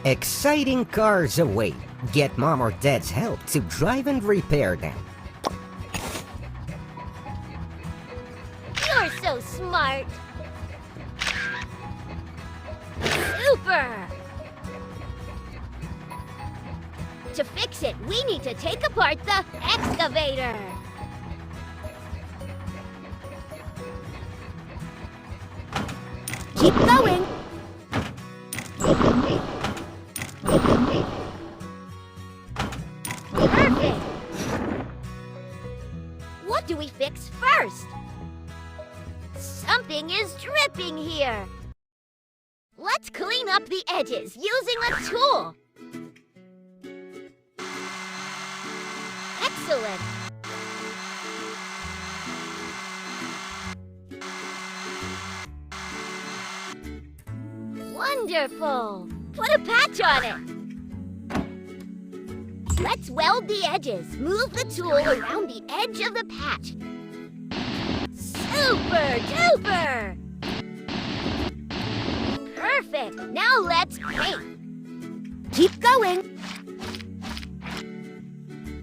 Exciting cars await. Get Mom or Dad's help to drive and repair them. You're so smart! Super! To fix it, we need to take apart the excavator. Keep going. Perfect. What do we fix first? Something is dripping here. Let's clean up the edges using a tool. Excellent. Wonderful. Put a patch on it. Let's weld the edges. Move the tool around the edge of the patch. Super duper! Perfect. Now let's paint. Keep going.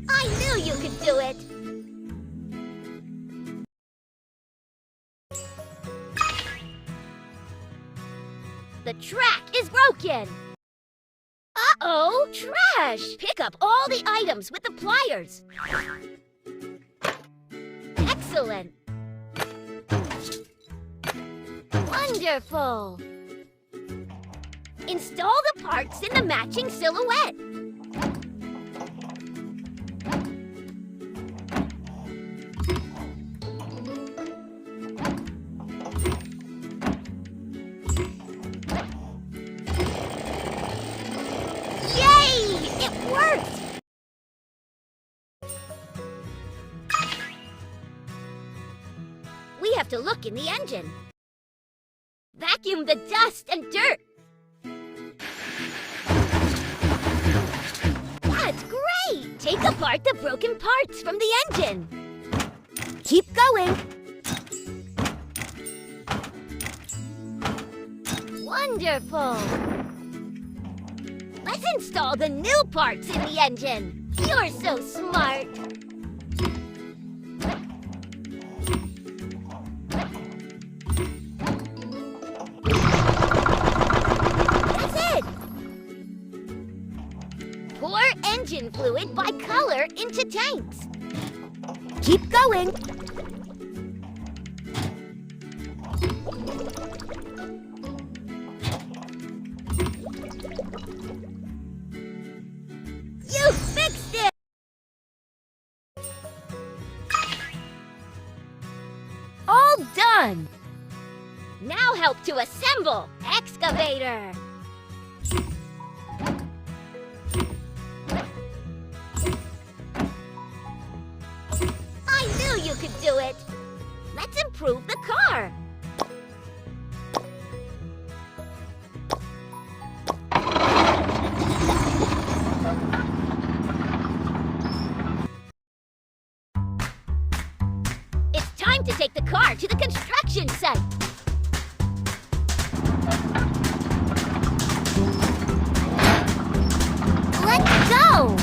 I knew you could do it. The track is broken. Uh-oh, trash! Pick up all the items with the pliers. Excellent. Wonderful. Install the parts in the matching silhouette. We have to look in the engine. Vacuum the dust and dirt. That's great! Take apart the broken parts from the engine. Keep going. Wonderful! Let's install the new parts in the engine. You're so smart. Pour engine fluid by color into tanks. Keep going. You fixed it! All done! Now help to assemble excavator. I knew you could do it! Let's improve the car! It's time to take the car to the construction site! Let's go!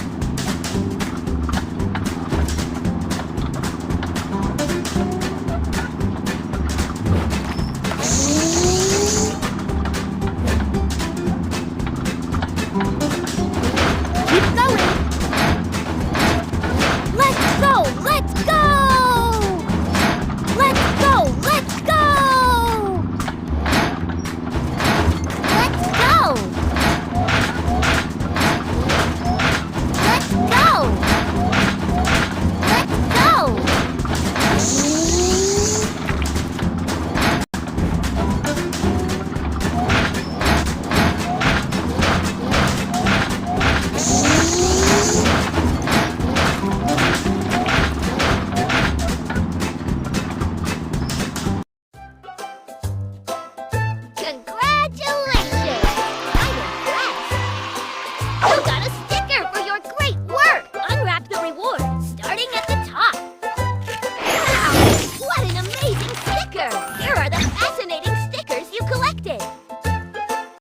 Here are the fascinating